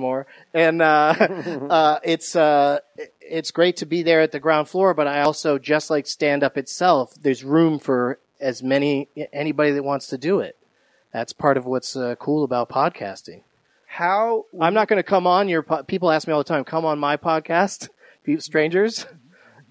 Mohr, and it's great to be there at the ground floor. But I also, just like stand up itself, there's room for anybody that wants to do it. That's part of what's cool about podcasting. I'm not going to come on your people ask me all the time, come on my podcast, strangers.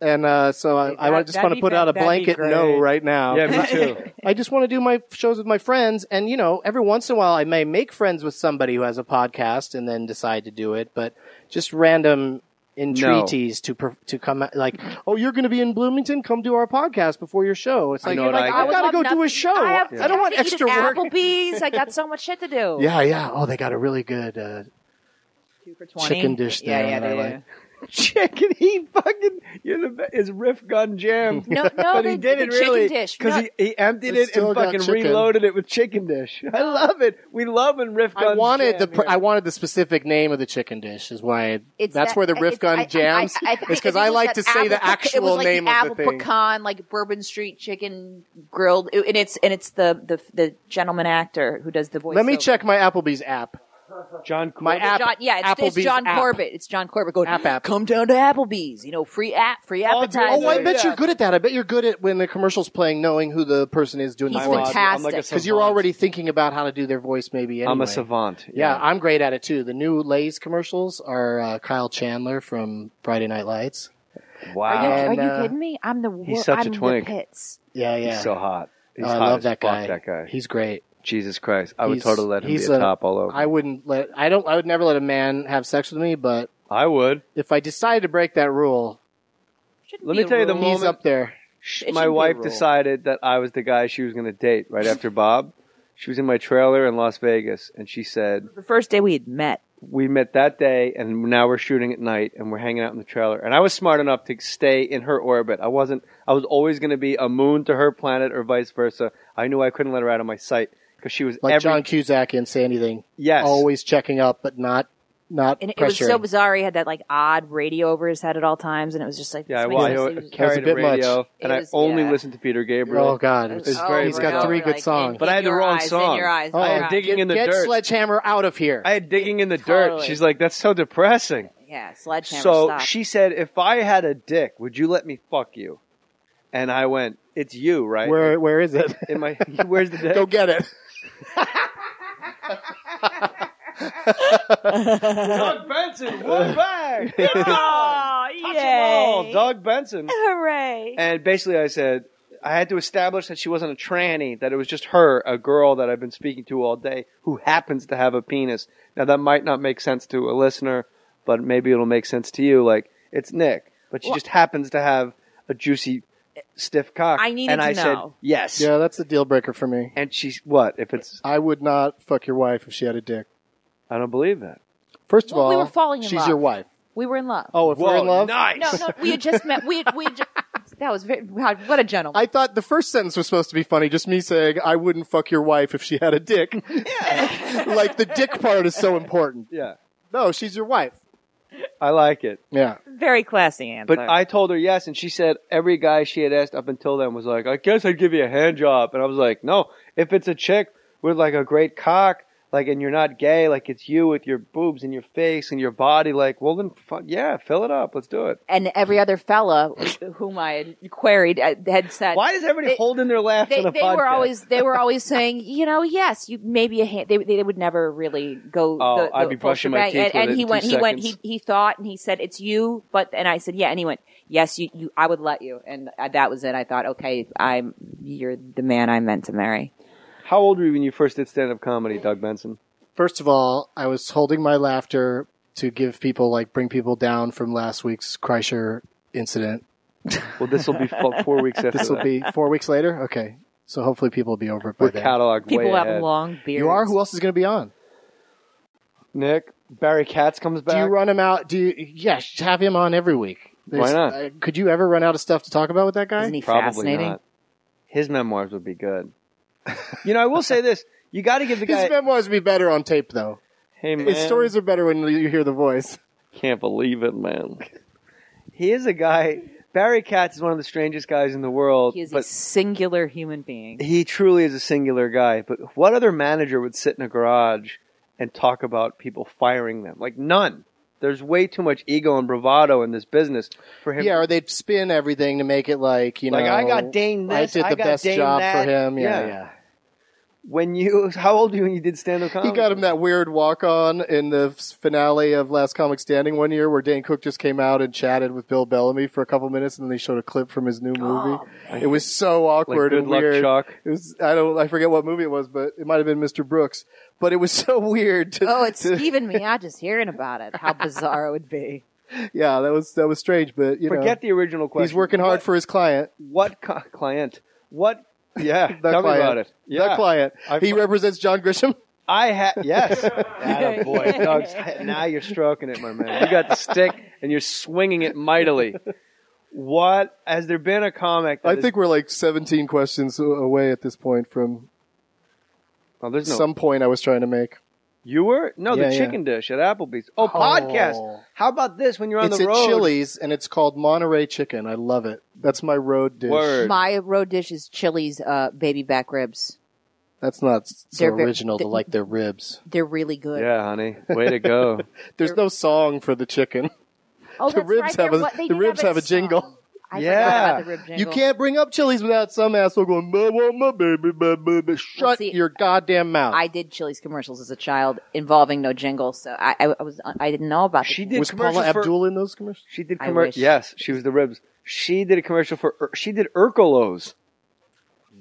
And so I just want to put out a blanket no right now. Yeah, me too. I just want to do my shows with my friends. And, every once in a while I may make friends with somebody who has a podcast and then decide to do it. But just random entreaties to come like, oh, you're going to be in Bloomington? Come do our podcast before your show. It's like, I got to go do a show. I don't want extra work. Applebee's. I got so much shit to do. Yeah. Oh, they got a really good 2 for $20 chicken dish there. Yeah, they do. Chicken, his riff gun jammed. No, but he did it really because he emptied it and fucking reloaded it with chicken dish. I love it. We love when riff guns. I wanted the specific name of the chicken dish. Is why that's where the riff gun jams. It's because I like to say the actual name of the thing. Apple pecan, like Bourbon Street chicken grilled, and it's the gentleman actor who does the voice. Let me check my Applebee's app. John Corbett. My app. It's John Corbett. It's John Corbett going, app. Come down to Applebee's. Free appetizer. Oh, I bet you're good at that. I bet you're good at when the commercial's playing, knowing who the person is doing the voice. He's fantastic. Because you're already thinking about how to do their voice maybe anyway. I'm a savant. Yeah, I'm great at it too. The new Lay's commercials are Kyle Chandler from Friday Night Lights. Wow. Are you kidding me? He's such a twink. Pits. Yeah. He's so hot. He's I hot love as that fuck, guy. that guy. He's great. Jesus Christ. I would totally let him be a top all over. I would never let a man have sex with me, but I would. If I decided to break that rule, let me tell you the moment he's up there. My wife decided that I was the guy she was going to date right after Bob. She was in my trailer in Las Vegas, and she said... The first day we had met. We met that day, and now we're shooting at night, and we're hanging out in the trailer. And I was smart enough to stay in her orbit. I was always going to be a moon to her planet or vice versa. I knew I couldn't let her out of my sight. Because she was like John Cusack in Say Anything. Yes. Always checking up, but not and it was so bizarre. He had that odd radio over his head at all times, and it was just like... Yeah, I carried a radio, and I only listened to Peter Gabriel. Oh, God. He's got 3 good songs. But I had the wrong song. I had Digging in the Dirt. Get Sledgehammer out of here. I had Digging in the Dirt. She's like, that's so depressing. Yeah, Sledgehammer, So she said, if I had a dick, would you let me fuck you? And I went, it's you, right? Where is it? Where's the dick? Go get it. Doug Benson, one bag. Oh, Touch 'em all. Doug Benson. Hooray. And basically I said, I had to establish that she wasn't a tranny, that it was just her, a girl that I've been speaking to all day, who happens to have a penis. Now that might not make sense to a listener, but maybe it'll make sense to you. Like, it's Nick, but she just happens to have a juicy... stiff cock. I needed to know. And I said, yes. Yeah, that's a deal breaker for me. And she's, what? If it's... I would not fuck your wife if she had a dick. I don't believe that. First of all, we were falling in love. She's your wife. We were in love. Oh, if we're in love? Nice. No, we had just met. We just, that was very, what a gentleman. I thought the first sentence was supposed to be funny, just me saying, I wouldn't fuck your wife if she had a dick. Yeah. Like, the dick part is so important. Yeah. No, she's your wife. I like it. Yeah. Very classy answer. But I told her yes, and she said every guy she had asked up until then was like, I guess I'd give you a hand job. And I was like, no, if it's a chick with like a great cock, like, and you're not gay, like it's you with your boobs and your face and your body, like, well then, yeah, fill it up, let's do it. And every other fella whom I had queried had said, why is everybody holding their laughs on a podcast? They were always saying, yes, you maybe a hand. They would never really go. I'd be brushing my teeth. And he thought, and he said, it's you, and I said, yeah, and he went, yes, you, I would let you, and that was it. I thought, okay, you're the man I meant to marry. How old were you when you first did stand-up comedy, Doug Benson? First of all, I was holding my laughter to give people, bring people down from last week's Kreischer incident. Well, this will be 4 weeks after This will be 4 weeks later? Okay. So hopefully people will be over it by then. We're cataloged way People have ahead. long beards. You are? Who else is going to be on? Nick. Barry Katz comes back. Do you run him out? Yes, have him on every week. Why not? Could you ever run out of stuff to talk about with that guy? Isn't he Probably fascinating? Not. His memoirs would be good. I will say this. You got to give the guy... His memoirs would be better on tape, though. Hey, man. His stories are better when you hear the voice. Can't believe it, man. He is a guy... Barry Katz is one of the strangest guys in the world. He is a singular human being. He truly is a singular guy. But what other manager would sit in a garage and talk about people firing them. Like, none. There's way too much ego and bravado in this business for him. Yeah, or they'd spin everything to make it like, you know. Like, I got Dane this, I did the best job that. for him. Yeah. Yeah. How old were you when you did stand-up comedy? He got him that weird walk-on in the finale of Last Comic Standing one year where Dane Cook just came out and chatted with Bill Bellamy for a couple minutes, and then they showed a clip from his new movie. It was so awkward Like and Good Luck weird. Chuck. It was, I forget what movie it was, but it might have been Mr. Brooks. But it was so weird. It's even me out just hearing about it. How bizarre it would be. Yeah, that was strange, but Forget the original question. He's working hard for his client. What client? What? Yeah, tell me about it. The client. He represents John Grisham. Yes. Attaboy, Doug. Now you're stroking it, my man. You got the stick and you're swinging it mightily. What? Has there been a comic? I think we're like 17 questions away at this point from some point I was trying to make. You were? No, Yeah, the chicken dish at Applebee's. Oh, podcast. How about this when you're on the road? It's at Chili's, and it's called Monterey Chicken. I love it. That's my road dish. Word. My road dish is Chili's baby back ribs. That's not so They're original to like their ribs. They're really good. Yeah, honey. Way to go. There's no song for the chicken. Oh, The that's ribs right. the ribs have a jingle. I Yeah. forgot about the rib jingle. You can't bring up Chili's without some asshole going, "I want my baby, baby." Shut see, your goddamn mouth. I did Chili's commercials as a child involving no jingle, so I didn't know about She the did Was commercials Paula for... Abdul in those commercials? She did I commercials. wish. Yes, she was the ribs. She did a commercial for... She did Urkelos.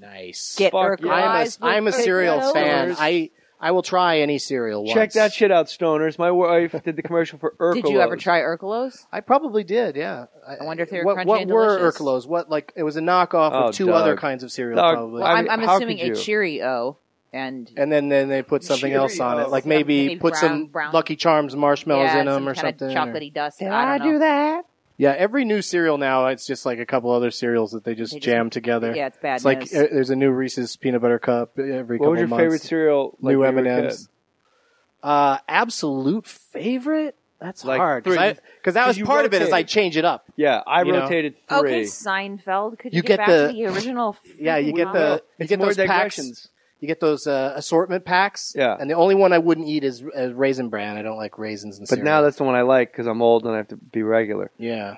Nice. Get Fuck yeah. I'm a cereal potatoes. fan. I will try any cereal once. Check that shit out, stoners. My wife did the commercial for Urkelos. Did you ever try Urkelos? I probably did, yeah. I wonder if they were what, crunchy what and were delicious. Urkelos? What, like, it was a knockoff Oh, of two Doug. other kinds of cereal, Doug, probably. Well, I mean, I'm how assuming could you? a Cheerio and And then they put something else on it, like maybe put some brown- Lucky Charms marshmallows in them some or kind of something. chocolatey dust. Did I don't know. that? Yeah, every new cereal now, it's just like a couple other cereals that they just jam together. Yeah, it's bad It's like news. There's a new Reese's peanut butter cup every What couple was your months. favorite cereal? Like New when you were a M&Ms. kid? Absolute favorite? That's Like hard. three. Because that was you part of it is I rotated. change it up. Yeah, I You know? rotated three. Okay, Seinfeld. Could you, You get get back the- to the original? Yeah, you get It's more those packs. digressions. You get those assortment packs. Yeah. And the only one I wouldn't eat is Raisin Bran. I don't like raisins and But cereal. now that's the one I like because I'm old and I have to be regular. Yeah.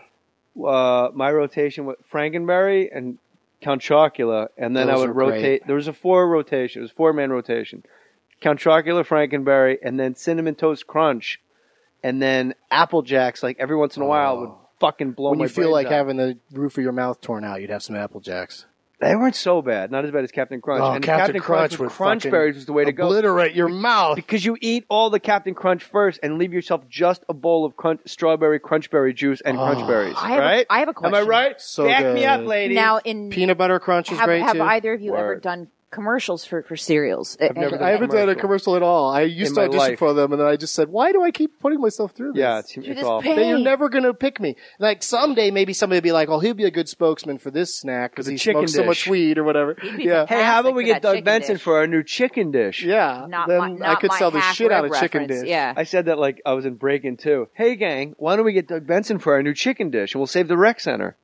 My rotation was Frankenberry and Count Chocula, and then Those I would are great. rotate. There was a four-man rotation. Count Chocula, Frankenberry, and then Cinnamon Toast Crunch, and then Apple Jacks. Like every once in a while, would fucking blow When my you feel brains like out. having the roof of your mouth torn out, you'd have some Apple Jacks. They weren't so bad. Not as bad as Captain Crunch. Oh, and Captain Crunch with would Crunch fucking Berries was the way to go. Obliterate your mouth. Because you eat all the Captain Crunch first and leave yourself just a bowl of strawberry crunchberry juice and crunch berries. I have a- right? I have a Am I question. right? So Back me up, good. ladies. Now, in Peanut butter crunch is great have too. either of you ever Word. done commercials for cereals? never done I haven't done a commercial at all. I used In to my audition life. for them, and then I just said, "Why do I keep putting myself through this?" Yeah, it's just awful. pay. You're never going to pick me. Like someday, maybe somebody will be like, "Oh, he'll be a good spokesman for this snack because the he chicken smokes so much dish. weed or whatever." be Yeah, Hey, how about we for get that Doug chicken Benson dish. for our new chicken dish? yeah. Not then my, I not could my sell the half shit out of rib chicken reference. dish. Yeah. I said that like I was in Breaking too. Hey, gang, why don't we get Doug Benson for our new chicken dish and we'll save the rec center?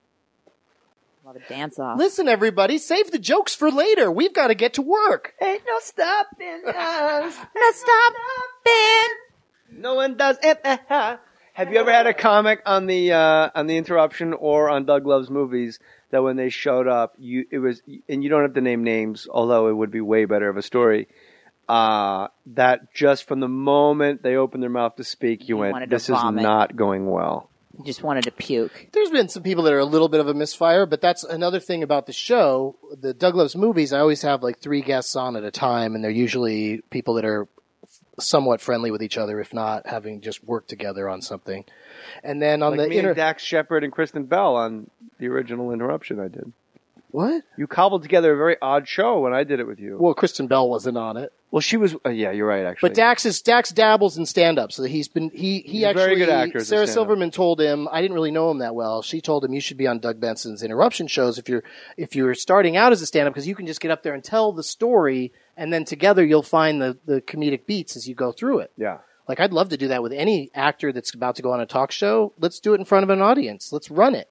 Love a dance off. Listen, everybody, save the jokes for later. We've got to get to work. Ain't no stopping us. No stopping. No one does it. Have you ever had a comic on the interruption or on Doug Loves Movies that when they showed up, and you don't have to name names, although it would be way better of a story. That just from the moment they opened their mouth to speak, you wanted went, to "This is vomit. not going well." You just wanted to puke. There's been some people that are a little bit of a misfire, but that's another thing about the show. The Doug Loves Movies, I always have like 3 guests on at a time, and they're usually people that are somewhat friendly with each other, if not having just worked together on something. And then on Like the me and Dax Shepard and Kristen Bell on the original interruption I did. What? You cobbled together a very odd show when I did it with you. Well, Kristen Bell wasn't on it. Well, she was. Yeah, you're right. Actually, But Dax dabbles in stand up, so he's been he a actually very good actor as a Sarah stand-up. Silverman told him, I didn't really know him that well. She told him you should be on Doug Benson's interruption shows if you're starting out as a stand up, because you can just get up there and tell the story, and then together you'll find the comedic beats as you go through it. Yeah. Like I'd love to do that with any actor that's about to go on a talk show. Let's do it in front of an audience. Let's run it.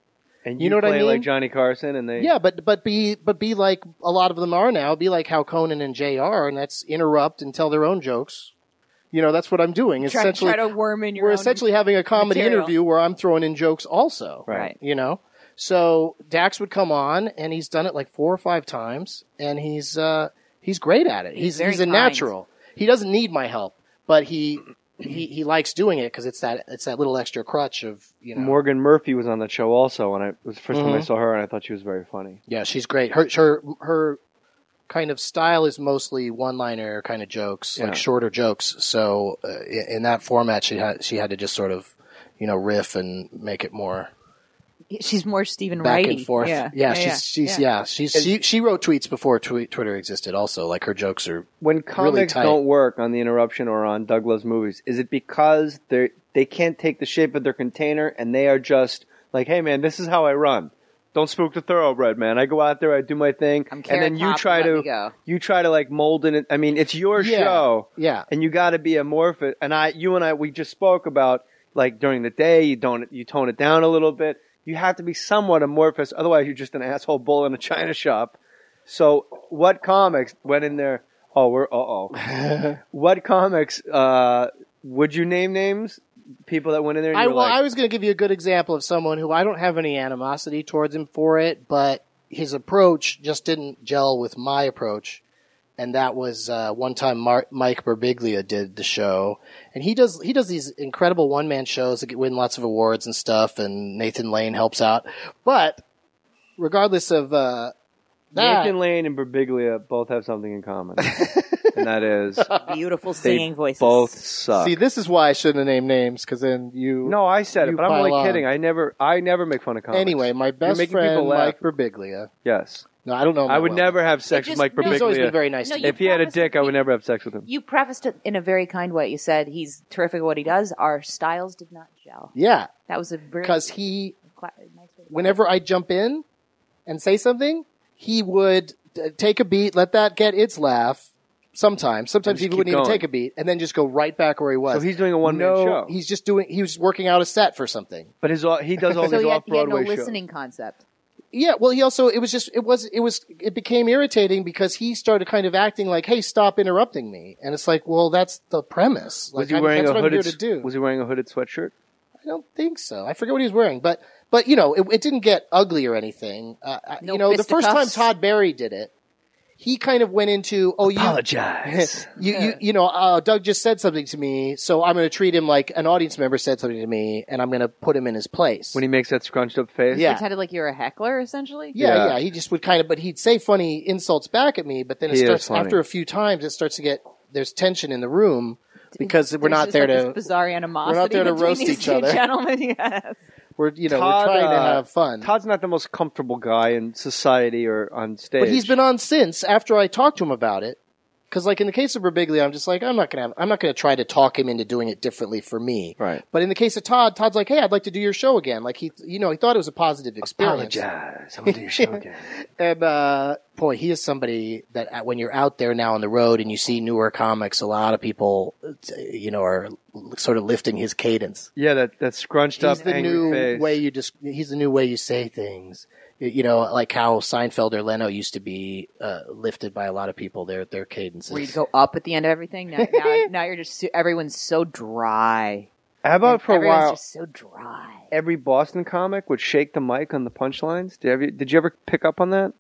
And You know what I play mean? like Johnny Carson, and they. Yeah, but be like a lot of them are now. Be like how Conan and Jay are, and that's interrupt and tell their own jokes. You know, that's what I'm doing. Try to worm in your we're own essentially having a comedy material. interview where I'm throwing in jokes also. Right. You know? So Dax would come on, and he's done it like 4 or 5 times, and he's great at it. He's very a kind. natural. He doesn't need my help, but he likes doing it because it's that little extra crutch of, you know. Morgan Murphy was on that show also, and it was the first time I saw her, and I thought she was very funny. Yeah, she's great. Her kind of style is mostly one-liner kind of jokes, like shorter jokes. So in that format, she had to just sort of, you know, riff and make it more. She's more Stephen back Wrighty. and forth. She wrote tweets before Twitter existed. Also, like her jokes are when comics really don't work on The Interruption or on Doug Loves Movies. Is it because they can't take the shape of their container and they are just like, hey man, this is how I run. Don't spook the thoroughbred, man. I go out there, I do my thing, and then you try to like mold in it. I mean, it's your show, and you got to be amorphous. And you and I, we just spoke about like during the day, you tone it down a little bit. You have to be somewhat amorphous, otherwise you're just an asshole bull in a china shop. So, what comics went in there? What comics? Would you name names? People that went in there. And I was going to give you a good example of someone who I don't have any animosity towards him for it, but his approach just didn't gel with my approach. And that was one time Mike Birbiglia did the show, and he does these incredible one-man shows that win lots of awards and stuff, and Nathan Lane helps out. But regardless of Nathan Lane and Birbiglia both have something in common, and that is beautiful singing voices. Both suck. See, this is why I shouldn't have named names, because then you. No, I said it, but I'm only kidding. I never make fun of comics. Anyway, my best friend Mike Birbiglia. Yes. No, I don't know him I would well. never have sex with Mike Birbiglia. He's always been very nice to me. If he had a dick, I would never have sex with him. You prefaced it in a very kind way. You said he's terrific at what he does. Our styles did not gel. Yeah. That was a very... Because whenever I jump in and say something, he would take a beat, let that get its laugh. Sometimes he wouldn't even take a beat, and then just go right back where he was. So he's doing a one-man show. He was working out a set for something. But he does all these off-Broadway shows. So he had no listening concept. Yeah, well, it became irritating because he started kind of acting like, hey, stop interrupting me. And it's like, well, that's the premise. Was he wearing a hooded sweatshirt? I don't think so. I forget what he was wearing, but you know, it didn't get ugly or anything. You know, the first time Todd Barry did it, he kind of went into, apologize. Doug just said something to me, so I'm going to treat him like an audience member said something to me, and I'm going to put him in his place. When he makes that scrunched up face? Yeah. Pretended like you're a heckler, essentially? Yeah. He just would but he'd say funny insults back at me, but then after a few times, it starts to get, there's tension in the room, because we're not there to... bizarre animosity. We're not there to roast each other. Gentlemen, yes. We're trying to have fun. Todd's not the most comfortable guy in society or on stage. But he's been on since after I talked to him about it. Because, like, in the case of Birbiglia, I'm just like, I'm not going to try to talk him into doing it differently for me. Right. But in the case of Todd's like, hey, I'd like to do your show again. Like, he thought it was a positive experience. Apologize. I want to do your show again. And, boy, he is somebody that when you're out there now on the road and you see newer comics, a lot of people, are sort of lifting his cadence. Yeah, that scrunched up angry face. He's the new way you say things. Like how Seinfeld or Leno used to be lifted by a lot of people, their cadences. Where you go up at the end of everything. Now you're just everyone's so dry. How about for a while? Everyone's just so dry. Every Boston comic would shake the mic on the punchlines. Did you ever pick up on that?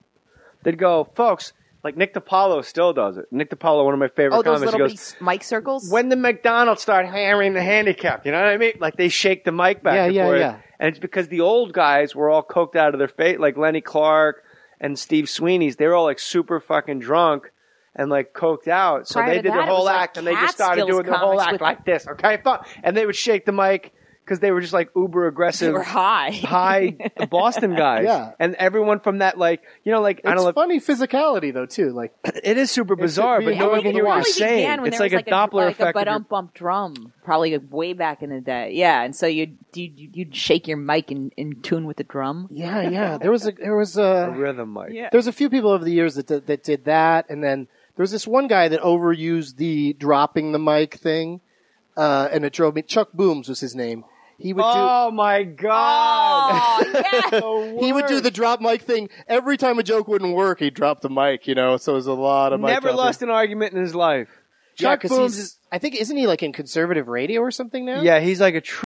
They'd go, folks. Like Nick DiPaolo still does it. Nick DiPaolo, one of my favorite comics. Those little mic circles? When the McDonald's start hammering the handicap, you know what I mean? Like they shake the mic back and forth. Yeah. And it's because the old guys were all coked out of their face, like Lenny Clark and Steve Sweeney's. They were all like super fucking drunk and like coked out. So they did the whole act and they just started doing the whole act like this, okay? And they would shake the mic because they were just like uber aggressive. They were high Boston guys. Yeah. And everyone from that, like, I don't know. It's funny physicality though too. Like it is super bizarre, but no one can hear what you're saying. It's like a Doppler effect. Like a bump drum, probably way back in the day. Yeah, and so you'd shake your mic in tune with the drum. Yeah. There was a rhythm mic. Yeah. There's a few people over the years that did that, and then there was this one guy that overused the dropping the mic thing, and it drove me. Chuck Booms was his name. He would oh my God! Oh, yes. He would do the drop mic thing every time a joke wouldn't work. He'd drop the mic, so it was a lot of mic Never dropping. lost an argument in his life. Chuck 'cause Booms he's, I think, isn't he like in conservative radio or something now? Yeah, he's like a